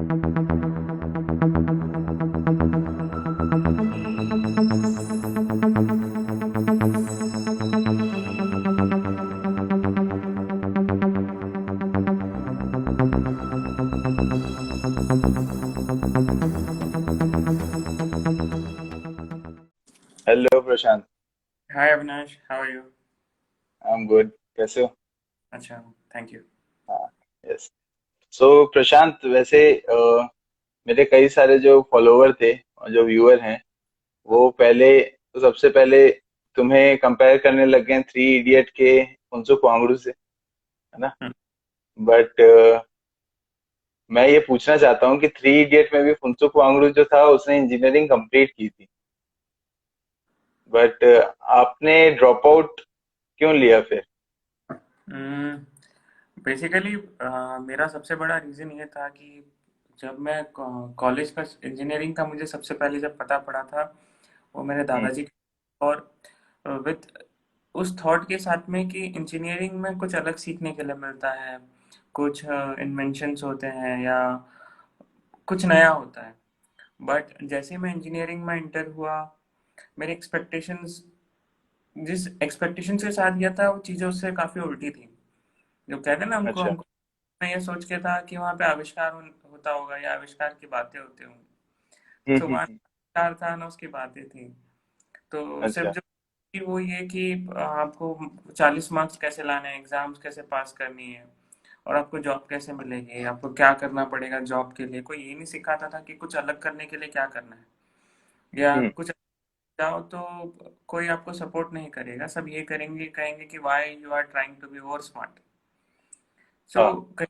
Hello Prashant. Hi Avinash, how are you? I am good. कैसे हो? अच्छा, थैंक यू। हाँ। यस। सो प्रशांत, वैसे मेरे कई सारे जो फॉलोवर थे और जो व्यूअर हैं, वो पहले तो सबसे पहले तुम्हें कंपेयर करने लग गए थ्री इडियट के फुनसुक वांगडू से, है ना? बट मैं ये पूछना चाहता हूँ कि थ्री इडियट में भी फुनसुक वांगडू जो था उसने इंजीनियरिंग कंप्लीट की थी, बट आपने ड्रॉप आउट क्यों लिया फिर? बेसिकली मेरा सबसे बड़ा रीज़न ये था कि जब मैं कॉलेज का इंजीनियरिंग का मुझे सबसे पहले जब पता पड़ा था, वो मेरे हम्म। दादाजी और विद उस थॉट के साथ में कि इंजीनियरिंग में कुछ अलग सीखने के लिए मिलता है, कुछ इन्वेंशंस होते हैं या कुछ नया होता है। बट जैसे मैं इंजीनियरिंग में इंटर हुआ, मेरे एक्सपेक्टेशंस जिस एक्सपेक्टेशंस के साथ गया था वो चीज़ें उससे काफ़ी उल्टी थी। जो कहते हैं ना, हमको अच्छा। हमको मैं ये सोच के था कि वहाँ पे आविष्कार होता होगा या आविष्कार की बातें होती होंगी। तो वहाँ हम्म। आविष्कार था ना, उसकी बातें थी। तो सिर्फ अच्छा। जो कि वो ये कि आपको 40 मार्क्स कैसे लाने हैं, एग्जाम्स कैसे पास करनी है और आपको जॉब कैसे मिलेगी, आपको क्या करना पड़ेगा जॉब के लिए। कोई ये नहीं सिखाता था कि कुछ अलग करने के लिए क्या करना है या हम्म। कुछ जाओ तो कोई आपको सपोर्ट नहीं करेगा। सब ये करेंगे, कहेंगे कि why you are trying to be over smart. So हाँ।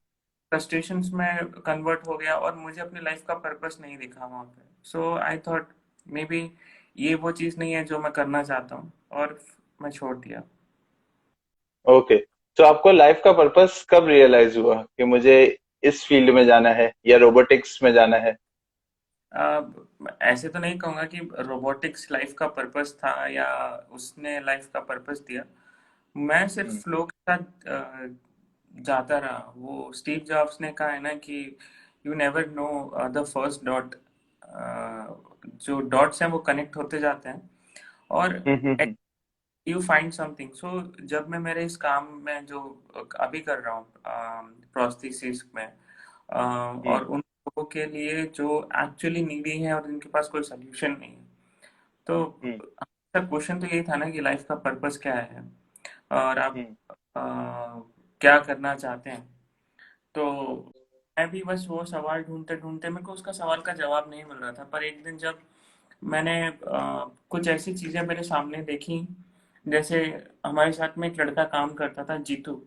फ्रस्ट्रेशंस में कन्वर्ट हो गया और मुझे अपनी लाइफ का पर्पस नहीं दिखा वहाँ पे। सो आई थॉट मे बी ये वो चीज़ नहीं है जो मैं करना चाहता हूँ, और मैं छोड़ दिया। ओके। तो आपको लाइफ का पर्पस कब रियलाइज हुआ कि मुझे इस फील्ड में जाना है या रोबोटिक्स में जाना है? ऐसे तो नहीं कहूँगा कि रोबोटिक्स लाइफ का पर्पस था या उसने लाइफ का पर्पस दिया। मैं सिर्फ हम्म। फ्लो के साथ जाता रहा। वो स्टीव जॉब्स ने कहा है ना कि you never know the first dot. जो डॉट्स हैं वो कनेक्ट होते जाते हैं और hmm. You find something. So जब मैं मेरे इस काम में जो अभी कर रहा हूँ प्रोस्थेसिस में, हम्म। और उन लोगों के लिए जो एक्चुअली नीडी है और जिनके पास कोई सोल्यूशन नहीं है, तो हम्म। क्वेश्चन तो यही था ना कि लाइफ का पर्पस क्या है और आप हम्म। क्या करना चाहते हैं। तो मैं भी बस वो सवाल ढूंढते ढूंढते, मेरे को उसका सवाल का जवाब नहीं मिल रहा था। पर एक दिन जब मैंने कुछ ऐसी चीजें मेरे सामने देखी, जैसे हमारे साथ में एक लड़का काम करता था, जीतू,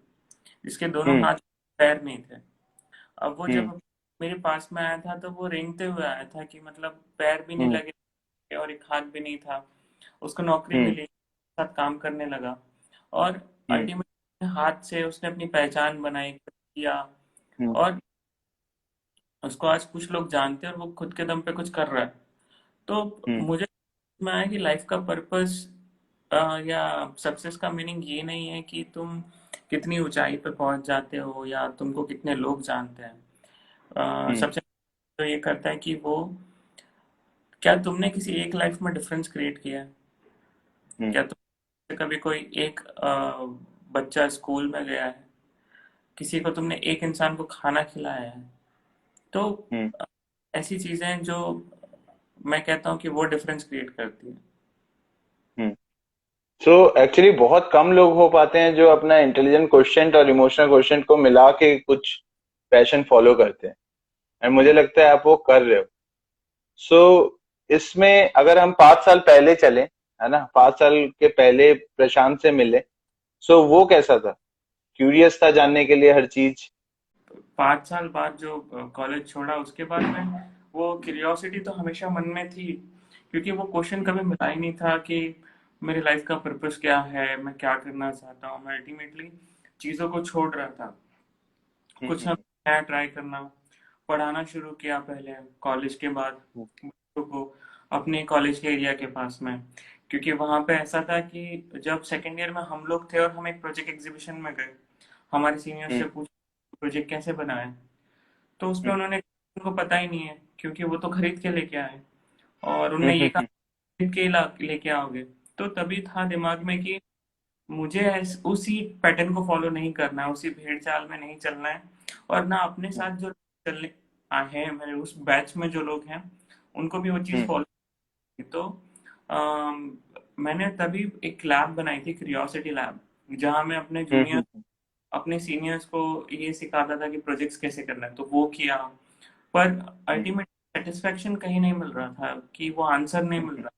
जिसके दोनों हम्म। हाथ पैर नहीं थे। अब वो हम्म। जब मेरे पास में आया था तो वो रेंगते हुए आया था कि मतलब पैर भी नहीं हम्म। लगे और एक हाथ भी नहीं था। उसको नौकरी हम्म। मिली, साथ काम करने लगा और हम्म। अल्टीमेटली हाथ से उसने अपनी पहचान बनाई, कुछ किया। हम्म। और उसको आज कुछ लोग जानते हैं और वो खुद के दम पे कुछ कर रहा है। तो हम्म। मुझे में आया कि लाइफ का पर्पस या सक्सेस का मीनिंग ये नहीं है कि तुम कितनी ऊंचाई पे पहुंच जाते हो या तुमको कितने लोग जानते हैं। हम्म। सबसे तो ये करता है कि वो क्या तुमने किसी एक लाइफ में डिफरेंस क्रिएट किया है। हम्म। क्या तुम कभी कोई एक बच्चा स्कूल में गया है, किसी को तुमने एक इंसान को खाना खिलाया है। तो हम्म। अ, ऐसी चीजें हैं जो मैं कहता हूँ कि वो डिफरेंस क्रिएट करती है। हम्म। सो एक्चुअली बहुत कम लोग हो पाते हैं जो अपना इंटेलिजेंट क्वेश्चन और इमोशनल क्वेश्चन को मिला के कुछ पैशन फॉलो करते हैं, एंड मुझे हम्म। लगता है आप वो कर रहे हो। सो इसमें अगर हम 5 साल पहले चले, है ना, 5 साल के पहले प्रशांत से मिले, सो वो कैसा था? क्यूरियस था जानने के लिए हर चीज? 5 साल बाद जो कॉलेज छोड़ा, उसके बाद में वो क्यूरियोसिटी तो हमेशा मन में थी, क्योंकि वो क्वेश्चन कभी मिला ही नहीं था कि मेरी लाइफ का पर्पस क्या है, मैं क्या करना चाहता हूँ। मैं अल्टीमेटली चीज़ों को छोड़ रहा था, कुछ ना हम्म। नया ट्राई करना। पढ़ाना शुरू किया पहले कॉलेज के बाद हम्म। बच्चों को अपने कॉलेज के एरिया के पास में, क्योंकि वहाँ पे ऐसा था कि जब सेकेंड ईयर में हम लोग थे और हम एक प्रोजेक्ट एग्जीबिशन में गए, हमारे सीनियर से हम्म। पूछा प्रोजेक्ट कैसे बनाए। तो उसपे हम्म। उन्होंने उनको पता ही नहीं है, क्योंकि वो तो खरीद के लेके आए और हम्म उनने ये कहा हम्म खरीद के ही लेके आओगे। तो तभी था दिमाग में कि मुझे उसी पैटर्न को फॉलो नहीं करना है, उसी भेड़ चाल में नहीं चलना है। और ना अपने हम्म साथ जो चलने आए हैं, मेरे उस बैच में जो लोग हैं, उनको भी वो चीज़ हम्म फॉलो की। तो अम, मैंने तभी एक लैब बनाई थी, क्यूरियोसिटी लैब, जहाँ मैं अपने हम्म जूनियर हम्म अपने सीनियर्स को ये सिखाता था कि प्रोजेक्ट्स कैसे करना है। तो वो किया, पर हम्म अल्टीमेट सेटिस्फेक्शन कहीं नहीं मिल रहा था, कि वो आंसर नहीं मिल हम्म रहा।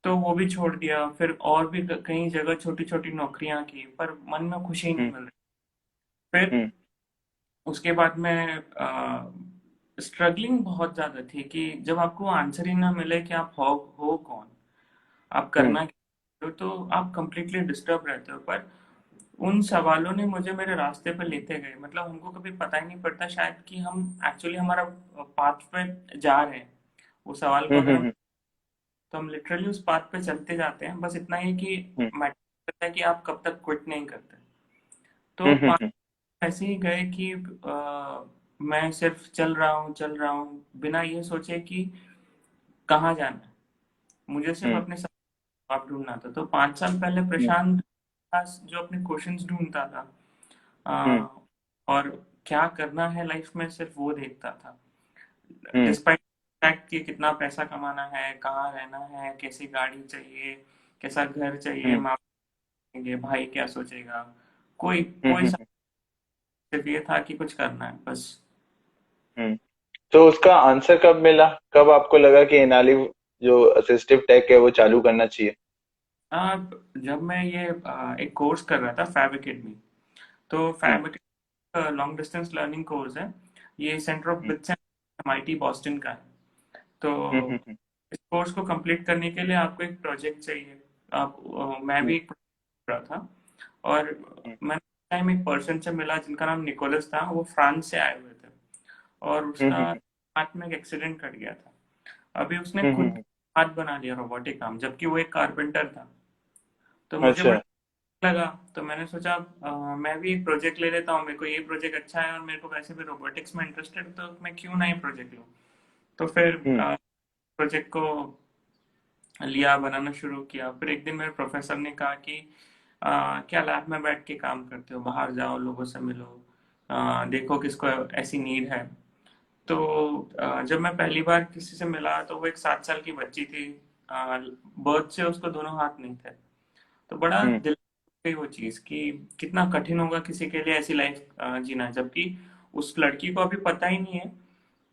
तो वो भी छोड़ दिया, फिर और भी कई जगह छोटी छोटी नौकरियां की, पर मन में खुशी नहीं हम्म मिल रही। फिर हम्म उसके बाद में स्ट्रगलिंग बहुत ज्यादा थी, कि जब आपको आंसर ही ना मिले कि आप हो कौन, आप हम्म करना क्या हो, तो आप कंप्लीटली डिस्टर्ब रहते हो। पर उन सवालों ने मुझे मेरे रास्ते पर लेते गए, मतलब उनको कभी पता ही नहीं पड़ता शायद कि हम एक्चुअली हमारा पाथ पे जा रहे हैं। वो सवाल को हम्म अगर हम, हम्म तो हम लिटरली उस पाथ पे चलते जाते हैं, बस इतना ही कि हम्म मैटर करता है कि आप कब तक क्विट नहीं करते। तो हम्म हम्म ऐसे ही गए कि मैं सिर्फ चल रहा हूँ बिना ये सोचे कि कहाँ जाना है। मुझे सिर्फ हम्म अपने आप ढूंढना था। तो 5 साल पहले प्रशांत दास जो अपने क्वेश्चंस ढूंढता था, हम्म और क्या करना है लाइफ में सिर्फ वो देखता था, हम्म डिस्पाइट फैक्ट कि कितना पैसा कमाना है, कहाँ रहना है, कैसी गाड़ी चाहिए, कैसा घर चाहिए, हम्म माँ बाप, भाई क्या सोचेगा, कोई हम्म कोई हम्म सिर्फ ये था कि कुछ करना है बस। हम्म। तो उसका आंसर कब मिला, कब आपको लगा कि एनालिव जो असिस्टिव टेक है वो चालू करना चाहिए? जब मैं ये एक कोर्स कर रहा था फैब एकेडमी, तो hmm fab long distance learning course है, ये center of hmm BITS MIT Boston का है। तो हम्म इस कोर्स को कंप्लीट करने के लिए आपको एक प्रोजेक्ट चाहिए। मैं हम्म भी एक प्रोजेक्ट कर रहा था, और मैं टाइम एक पर्सन से मिला जिनका नाम निकोलस था, वो फ्रांस से आए हुए थे, और उसका हम्म हाथ में एक एक्सीडेंट कट गया था। अभी उसने हम्म खुद हम्म हाथ बना लिया रोबोटिक काम, जबकि वो एक कारपेंटर था। तो मुझे अच्छा। बड़ा लगा, तो मैंने सोचा मैं भी एक प्रोजेक्ट ले लेता हूँ, मेरे को ये प्रोजेक्ट अच्छा है और मेरे को वैसे भी रोबोटिक्स में इंटरेस्टेड, तो मैं क्यों ना ये प्रोजेक्ट लूँ। तो फिर हम्म प्रोजेक्ट को लिया, बनाना शुरू किया। फिर एक दिन मेरे प्रोफेसर ने कहा कि क्या लैब में बैठ के काम करते हो, बाहर जाओ, लोगों से मिलो, देखो किसको ऐसी नीड है। तो जब मैं पहली बार किसी से मिला, तो वो एक 7 साल की बच्ची थी, बर्थ से उसको दोनों हाथ नहीं थे। तो बड़ा हम्म दिल पे वो चीज कि कितना कठिन होगा किसी के लिए ऐसी लाइफ जीना, जबकि उस लड़की को अभी पता ही नहीं है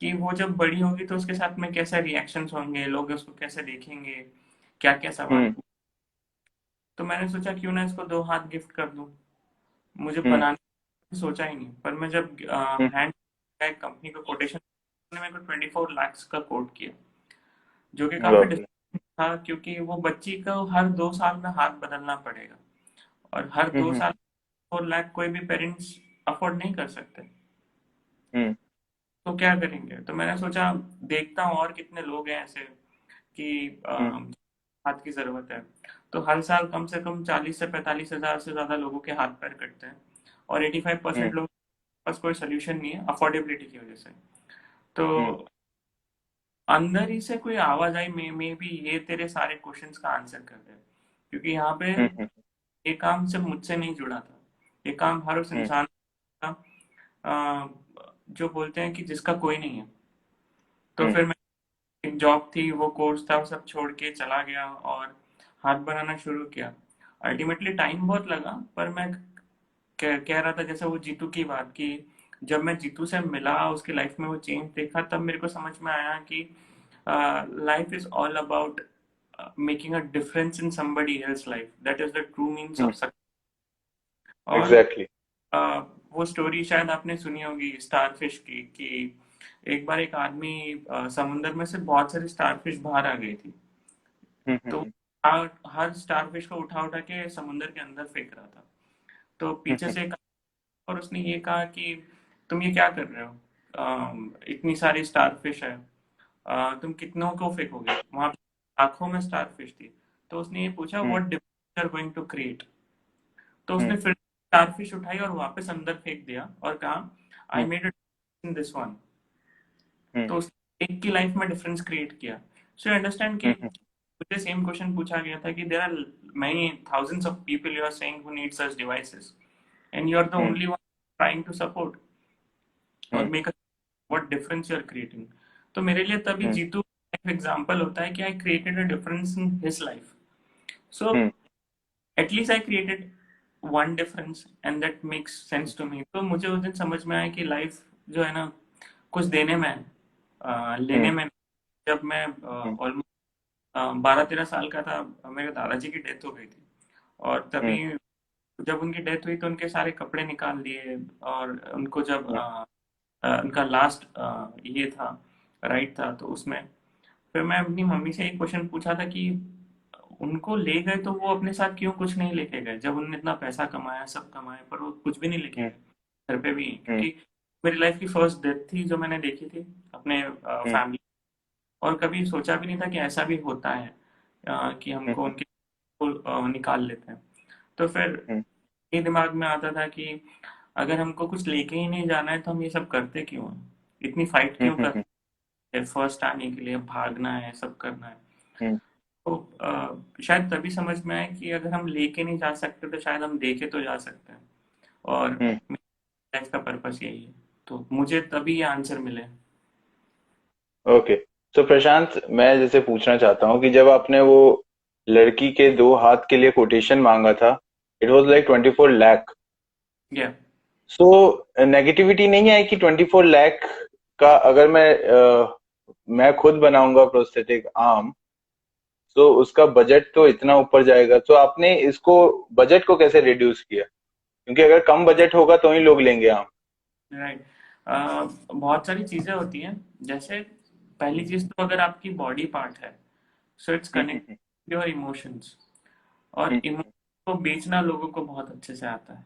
कि वो जब बड़ी होगी तो उसके साथ में कैसे रिएक्शंस होंगे, लोग उसको कैसे देखेंगे, क्या क्या सवाल। हम्म तो मैंने सोचा क्यों ना इसको 2 हाथ गिफ्ट कर दूं। मुझे हम्म बनाने की सोचा ही नहीं, पर मैं जब हम्म हैंड कंपनी का कोटेशन ने मेरे को 24 लाख का कोट किया, जो कि काफी बाप रे। डिफरेंट था, क्योंकि वो बच्ची को हर 2 साल में हाथ बदलना पड़ेगा, और हर दो हम्म साल 4 लाख कोई भी पेरेंट्स अफोर्ड नहीं कर सकते। हम्म तो क्या करेंगे, तो मैंने सोचा देखता हूँ और कितने लोग हैं ऐसे कि हम्म हाथ की जरूरत है। तो हर साल कम से कम 40 से 45 हजार से ज्यादा लोगों के हाथ पैर कटते हैं, और 85% हम्म लोग के पास कोई सोल्यूशन नहीं है अफोर्डेबिलिटी की वजह से। तो हम्म अंदर ही से कोई आवाज आई, मे भी ये तेरे सारे क्वेश्चंस का आंसर कर दे, क्योंकि यहाँ पे हम्म ये काम सिर्फ मुझसे नहीं जुड़ा था, ये काम हर उस हम्म इंसान का, अ, जो बोलते हैं कि जिसका कोई नहीं है। तो हम्म फिर मैं, एक जॉब थी, वो कोर्स था, वो सब छोड़ के चला गया और हाथ बनाना शुरू किया। अल्टीमेटली टाइम बहुत लगा, पर मैं कह रहा था जैसे वो जीतू की बात की, जब मैं जीतू से मिला, उसकी लाइफ में वो चेंज देखा, तब मेरे को समझ में आया कि life is all about making a difference in somebody else life, that is the true means hmm of success। और एग्जैक्टली। अ, वो स्टोरी शायद आपने सुनी होगी स्टारफिश की, कि एक बार एक आदमी समुंदर में से बहुत सारी स्टारफिश बाहर आ गई थी। तो हम्म हर स्टारफिश को उठा उठा के समुंदर के अंदर फेंक रहा था। तो पीछे हम्म से एक, और उसने ये कहा कि तुम ये क्या कर रहे हो, इतनी सारी स्टारफिश है, तुम कितनों को फेंकोगे, वहां पे आंखों में स्टारफिश थी। तो उसने ये पूछा hmm what difference are going to create. तो हम्म उसने फिर स्टारफिश उठाई और वापस अंदर फेंक दिया और कहा I hmm made it in this one. Hmm. तो उस एक की लाइफ में डिफरेंस क्रिएट किया। सो यू अंडरस्टैंड कि हम्म। मुझे सेम क्वेश्चन पूछा गया था कि there are many thousands of people you are saying who need such devices and you are the hmm. only one trying to support और hmm. Make what difference you are creating. तो मेरे लिए तभी हम्म। जीतू एक एग्जांपल होता है कि I created a difference in his life. So hmm. At least I created one difference and that makes sense to me. तो मुझे उस दिन समझ में आया कि लाइफ जो है ना कुछ देने में है, लेने हम्म। में। जब मैं हम्म। ऑलमोस्ट 12-13 साल का था, मेरे दादाजी की डेथ हो गई थी। और तभी हम्म। जब उनकी डेथ हुई तो उनके सारे कपड़े निकाल दिए। और उनको जब हम्म। उनका लास्ट ये था, राइट था, तो उसमें फिर मैं अपनी मम्मी से एक क्वेश्चन पूछा था कि उनको ले गए तो वो अपने साथ क्यों कुछ नहीं लेके गए, जब उन्होंने इतना पैसा कमाया, सब कमाया, पर वो कुछ भी नहीं लेके हम्म। गए घर पे भी। हम्म। क्योंकि मेरी लाइफ की फर्स्ट डेथ थी जो मैंने देखी थी अपने हम्म। फैमिली। और कभी सोचा भी नहीं था कि ऐसा भी होता है, कि हमको हम्म। उनके को निकाल लेते हैं। तो फिर हम्म। ये दिमाग में आता था कि अगर हमको कुछ लेके ही नहीं जाना है तो हम ये सब करते क्यों हैं, इतनी फाइट क्यों हम्म। करते हैं, फर्स्ट आने के लिए भागना है, सब करना है। हम्म। तो शायद तभी समझ में आया कि अगर हम लेके नहीं जा सकते तो शायद हम देके तो जा सकते हैं। और हम्म। लाइफ का पर्पस यही है। तो मुझे तभी ये आंसर मिले। ओके। तो प्रशांत, मैं जैसे पूछना चाहता हूँ कि जब आपने वो लड़की के 2 हाथ के लिए कोटेशन मांगा था, इट वॉज लाइक 24 लाख। या सो नेगेटिविटी नहीं आई कि 24 लाख का अगर मैं खुद बनाऊंगा प्रोस्थेटिक आर्म, तो उसका बजट तो इतना ऊपर जाएगा। तो आपने इसको बजट को कैसे रिड्यूस किया? क्योंकि अगर कम बजट होगा तो ही लोग लेंगे आर्म। राइट। बहुत सारी चीजें होती हैं। जैसे पहली चीज तो अगर आपकी बॉडी पार्ट है, so it's hmm. Connect hmm. Your emotions. और हम्म। इमोशन को बेचना लोगों को बहुत अच्छे से आता है।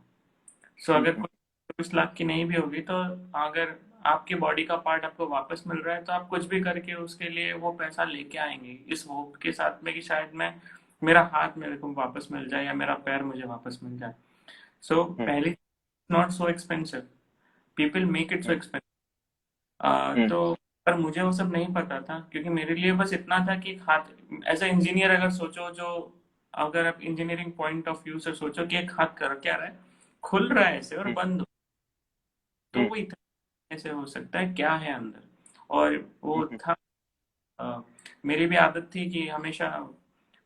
सो अगर हम्म। कोई 24 लाख की नहीं भी होगी तो अगर आपकी बॉडी का पार्ट आपको वापस मिल रहा है तो आप कुछ भी करके उसके लिए वो पैसा लेके आएंगे, इस होप के साथ में कि शायद मैं मेरा हाथ मेरे को वापस मिल जाए या मेरा पैर मुझे वापस मिल जाए। So hmm. पहली, not so expensive, people make it so expensive. Hmm. तो पर मुझे वो सब नहीं पता था, क्योंकि मेरे लिए बस इतना था कि हाथ, एज ए इंजीनियर अगर सोचो, जो अगर आप इंजीनियरिंग पॉइंट ऑफ व्यू से सोचो कि एक हाथ कर क्या रहा है, खुल रहा है ऐसे और हम्म। बंद हो, तो हम्म। वो इतना ऐसे हो सकता है, क्या है अंदर। और वो हम्म। था, अ, मेरी भी आदत थी कि हमेशा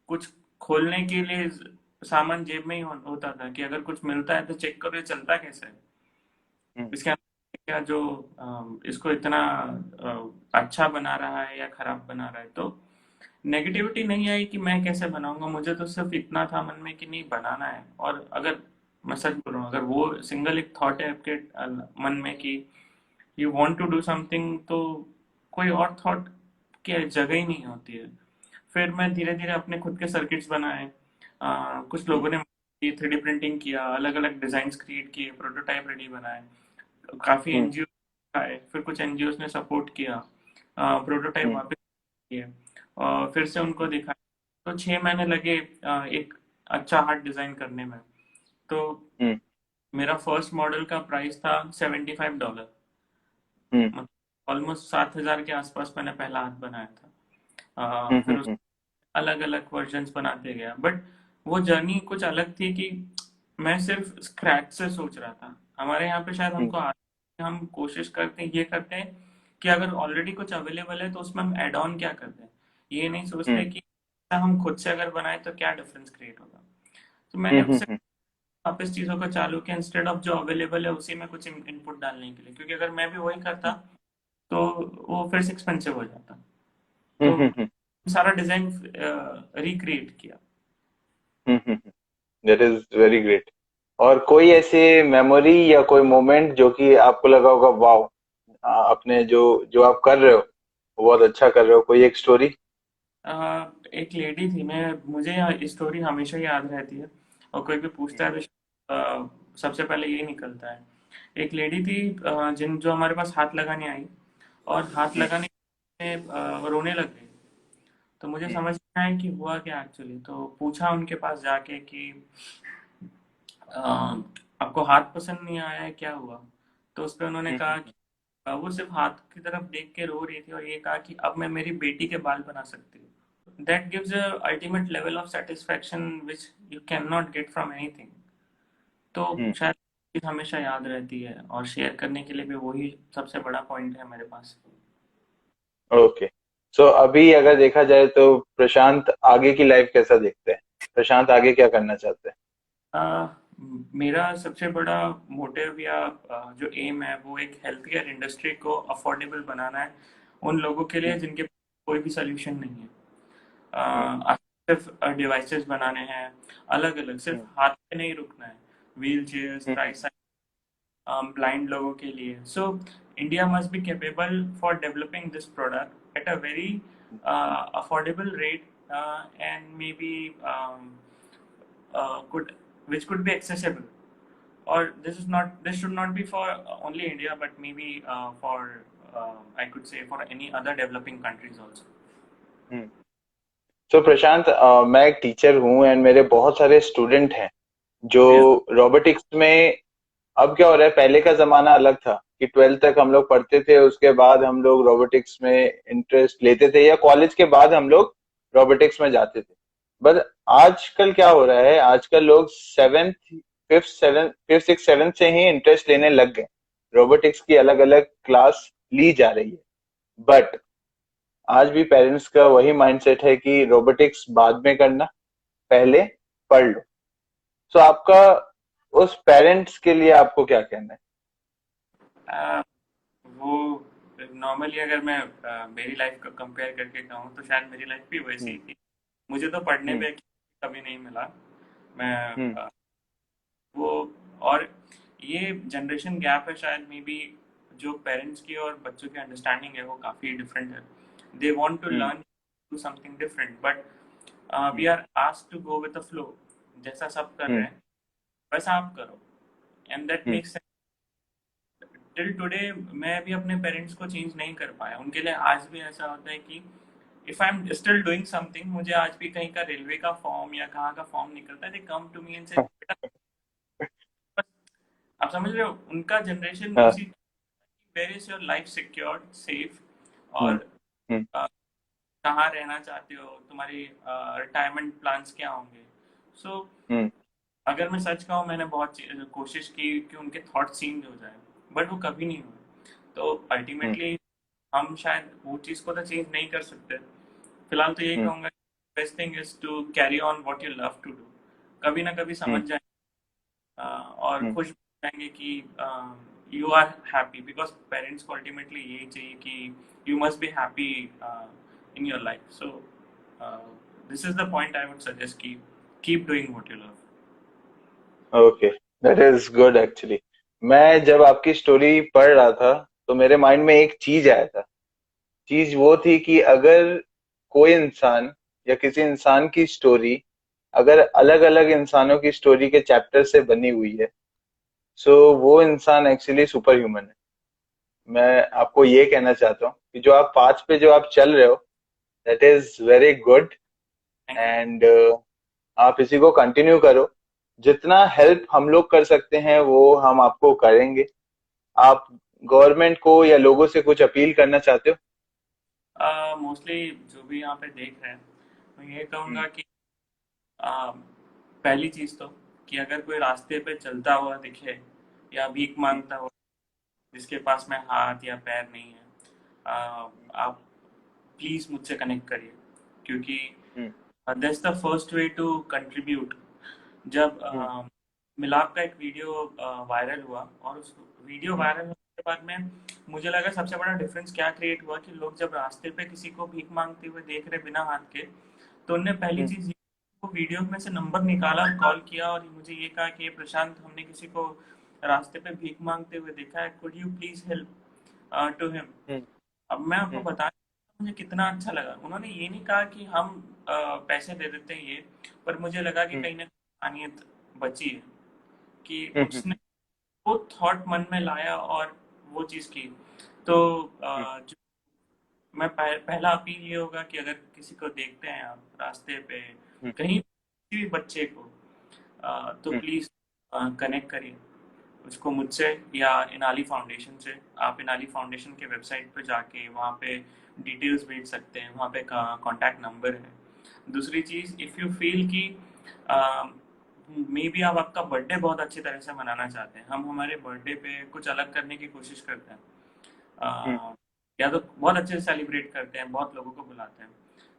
कुछ खोलने के लिए सामान जेब में ही होता था कि अगर कुछ मिलता है तो चेक करो ये चलता कैसे है, हम्म। इसके अंदर क्या जो इसको इतना अच्छा बना रहा है या खराब बना रहा है। तो नेगेटिविटी नहीं आई कि मैं कैसे बनाऊंगा, मुझे तो सिर्फ इतना था मन में कि नहीं बनाना है। और अगर मैं सच बोल रहा हूँ, अगर वो सिंगल एक थॉट है आपके मन में कि you want to do something, तो कोई और थॉट की जगह ही नहीं होती है। फिर मैं धीरे धीरे अपने खुद के सर्किट्स बनाए। कुछ हम्म। लोगों ने 3D प्रिंटिंग किया, अलग अलग डिजाइन क्रिएट किए, प्रोटोटाइप रेडी बनाए। काफी हम्म। एनजीओ आए, फिर कुछ एनजीओ ने सपोर्ट किया, प्रोटोटाइप हम्म। वापस किए और फिर से उनको दिखाया। तो 6 महीने लगे एक अच्छा हार्ट डिजाइन करने में। तो हम्म। मेरा फर्स्ट मॉडल का प्राइस था $75। हम्म। मतलब ऑलमोस्ट 7,000 के आसपास मैंने पहला हाथ बनाया था। हम्म। फिर उस अलग अलग वर्जन्स बनाते गया, बट वो जर्नी कुछ अलग थी कि मैं सिर्फ स्क्रैच से सोच रहा था। हमारे यहाँ पे शायद हम्म। हमको हम कोशिश करते हैं, ये करते हैं कि अगर ऑलरेडी कुछ अवेलेबल है तो उसमें हम एड ऑन क्या करते हैं, ये नहीं सोचते हम्म। कि हम खुद से अगर बनाए तो क्या डिफरेंस क्रिएट होगा। तो मैंने हम्म। उससे वापस चीज़ों को चालू किया, इंस्टेड ऑफ जो अवेलेबल है उसी में कुछ इनपुट डालने के लिए, क्योंकि अगर मैं भी वही करता तो वो फिर से एक्सपेंसिव हो जाता। तो हम्म। सारा डिजाइन रिक्रिएट किया। That is very great. और कोई ऐसे मेमोरी या कोई मोमेंट जो कि आपको लगा होगा, वाओ, अपने जो जो आप कर रहे हो वो बहुत अच्छा कर रहे हो, कोई एक स्टोरी? एक लेडी थी, मैं मुझे स्टोरी हमेशा याद रहती है और कोई भी पूछता है तो सबसे पहले यही निकलता है। एक लेडी थी, जिन जो हमारे पास हाथ लगाने आई और हाथ लगाने में रोने लग गई। तो मुझे समझ में आया कि हुआ क्या एक्चुअली। तो पूछा उनके पास जाके कि आपको हाथ पसंद नहीं आया है, क्या हुआ। तो उस पे उन्होंने कहा वो सिर्फ हाथ की तरफ देख के रो रही थी और ये कहा कि अब मैं मेरी बेटी के बाल बना सकती हूँ। That gives a ultimate level of satisfaction which you can not get from anything. तो हम्म। शायद चीज़ हमेशा याद रहती है और शेयर करने के लिए भी वही सबसे बड़ा पॉइंट है मेरे पास। ओके। सो अभी अगर देखा जाए तो प्रशांत आगे की लाइफ कैसा देखते हैं? प्रशांत आगे क्या करना चाहते हैं? अ, मेरा सबसे बड़ा मोटिव या जो एम है वो एक हेल्थ केयर इंडस्ट्री को अफोर्डेबल बनाना है उन लोगों के लिए हम्म। जिनके पास कोई भी सोल्यूशन नहीं है। हम्म। सिर्फ डिवाइसेस बनाने हैं, अलग अलग, सिर्फ हम्म। हाथ पे नहीं रुकना है, व्हील चेयर्स, हम्म। राइट साइड, ब्लाइंड लोगों के लिए। So India must be capable for developing this product at a very affordable rate and may be could which could be accessible, or this should not be for only India but maybe for I could say for any other developing countries also. हम्म। तो प्रशांत, मैं एक teacher हूँ and मेरे बहुत सारे student हैं जो Yes. Robotics में। अब क्या हो रहा है, पहले का जमाना अलग था कि 12th तक हम लोग पढ़ते थे, उसके बाद हम लोग रोबोटिक्स में इंटरेस्ट लेते थे, या कॉलेज के बाद हम लोग रोबोटिक्स में जाते थे। बट आजकल क्या हो रहा है, आजकल लोग सेवेंथ, फिफ्थ सिक्स सेवेंथ से ही इंटरेस्ट लेने लग गए। रोबोटिक्स की अलग अलग क्लास ली जा रही है। बट आज भी पेरेंट्स का वही माइंडसेट है कि रोबोटिक्स बाद में करना, पहले पढ़ लो। सो आपका उस पेरेंट्स के लिए आपको क्या कहना है? uh, वो नॉर्मली अगर मैं मेरी लाइफ को कंपेयर करके कहूँ तो शायद मेरी लाइफ भी वैसी ही हम्म। थी। मुझे तो पढ़ने हम्म। में कभी नहीं मिला। मैं हम्म। वो और ये जनरेशन गैप है शायद मे बी, जो पेरेंट्स की और बच्चों की अंडरस्टैंडिंग है वो काफ़ी डिफरेंट है। They want to hmm. Learn do something different but we hmm. Are asked to go with the flow. जैसा सब कर रहे हम्म। हैं वैसा आप करो, and that hmm. Makes till today. मैं भी अपने पेरेंट्स को चेंज नहीं कर पाया, उनके लिए आज भी ऐसा होता है कि if I am still doing something, मुझे आज भी कहीं का रेलवे का फॉर्म या कहाँ का फॉर्म निकलता है, दे कम टू मी एंड से बेटा, आप समझ रहे हो उनका जनरेशन हाँ। उसी, where is your life secured safe, hmm. और हम्म। अ, कहाँ रहना चाहते हो, तुम्हारी रिटायरमेंट प्लान्स क्या होंगे। सो हम्म। अगर मैं सच कहूँ मैंने बहुत कोशिश की कि उनके थॉट चेंज हो जाए बट वो कभी नहीं हुए। तो हम्म। अल्टीमेटली हम शायद वो चीज़ को तो चेंज नहीं कर सकते। फिलहाल तो यही हम्म। कहूँगा, best thing is to carry on what you love to do. कभी ना कभी समझ हम्म। जाए और हम्म। खुश हो जाएंगे कि you are happy, because parents को अल्टीमेटली यही चाहिए कि you must be happy in your life. So this is the point I would suggest कि keep doing what you love. Okay, that is good actually. मैं जब आपकी story पढ़ रहा था तो मेरे माइंड में एक चीज आया था। चीज वो थी कि अगर कोई इंसान या किसी इंसान की स्टोरी अगर अलग अलग इंसानों की स्टोरी के चैप्टर से बनी हुई है, सो वो इंसान एक्चुअली सुपर ह्यूमन है। मैं आपको ये कहना चाहता हूँ कि जो आप पाथ पे जो आप चल रहे हो, that is very good. Thank you. And आप इसी को कंटिन्यू करो। जितना हेल्प हम लोग कर सकते हैं वो हम आपको करेंगे। आप गवर्नमेंट को या लोगों से कुछ अपील करना चाहते हो? मोस्टली जो भी यहाँ पे देख रहे हैं, मैं ये हम्म। कहूँगा कि आ, पहली चीज़ तो कि अगर कोई रास्ते पे चलता हुआ दिखे या भीख हम्म। मांगता हुआ जिसके पास में हाथ या पैर नहीं है, आप प्लीज़ मुझसे कनेक्ट करिए, क्योंकि hmm. That's the first way to contribute. जब हम्म। मिलाप का एक वीडियो वायरल हुआ और उस वीडियो हम्म। वायरल होने के बाद में मुझे लगा सबसे बड़ा डिफरेंस क्या क्रिएट हुआ कि लोग जब रास्ते पे किसी को भीख मांगते हुए देख रहे बिना हाथ के, तो उनने पहली हम्म। चीज वो वीडियो में से नंबर निकाला, कॉल किया और मुझे ये कहा कि "ये प्रशांत, हमने किसी को रास्ते पे भीख मांगते हुए देखा है, could you please help to him". Hmm. अब मैं आपको हम्म। बता, मुझे कितना अच्छा लगा। उन्होंने ये नहीं कहा कि हम पैसे दे देते हैं ये, पर मुझे लगा कि हम्म। कहीं ना कहीं इंसानियत बची है कि हम्म। उसने वो थॉट मन में लाया और वो चीज़ की। तो हम्म। जो मैं पहला अपील ये होगा कि अगर किसी को देखते हैं आप रास्ते पे हम्म। कहीं, किसी भी बच्चे को, तो हम्म। प्लीज़ कनेक्ट करिए। उसको मुझसे या इनाली फाउंडेशन से, आप इनाली फाउंडेशन के वेबसाइट पे जाके वहाँ पे डिटेल्स भेज सकते हैं, वहाँ पे कॉन्टैक्ट नंबर है। दूसरी चीज़, इफ़ यू फील कि मे बी आप आपका बर्थडे बहुत अच्छी तरह से मनाना चाहते हैं, हम हमारे बर्थडे पे कुछ अलग करने की कोशिश करते हैं। हम्म। या तो बहुत अच्छे से सेलिब्रेट करते हैं, बहुत लोगों को बुलाते हैं,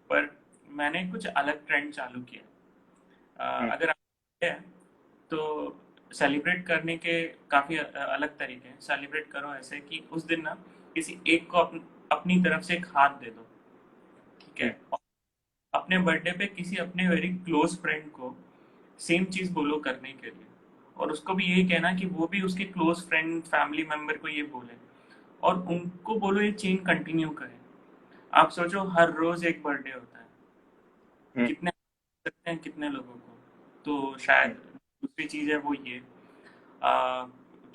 पर मैंने कुछ अलग ट्रेंड चालू किया। हम्म। अगर आप है तो सेलिब्रेट करने के काफ़ी अलग तरीके हैं। सेलिब्रेट करो ऐसे कि उस दिन ना किसी एक को अपनी तरफ से एक हाथ दे दो, ठीक हम्म। है? और अपने बर्थडे पे किसी अपने वेरी क्लोज फ्रेंड को सेम चीज़ बोलो करने के लिए, और उसको भी यही कहना कि वो भी उसके क्लोज फ्रेंड फैमिली मेंबर को ये बोले, और उनको बोलो ये चेन कंटिन्यू करे। आप सोचो हर रोज एक बर्थडे होता है, हम्म। कितने सकते हैं कितने लोगों को। तो हम्म। शायद दूसरी चीज़ है वो ये, आ,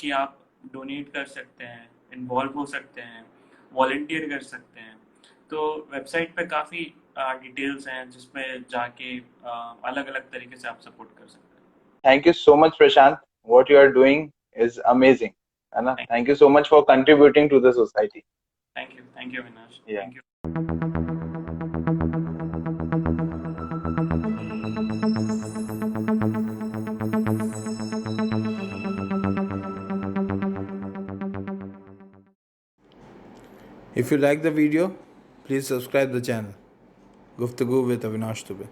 कि आप डोनेट कर सकते हैं, इन्वॉल्व हो सकते हैं, वॉलंटियर कर सकते हैं। तो वेबसाइट पे काफ़ी डिटेल्स हैं जिसमें जाके अलग अलग तरीके से आप सपोर्ट कर सकते हैं। Thank you so much Prashant, what you are doing is amazing, है ना? Thank thank you so much for contributing to the society. Thank you Avinash, या thank you. If you like the video, please subscribe the channel. Guftagoo with Avinash Dubey.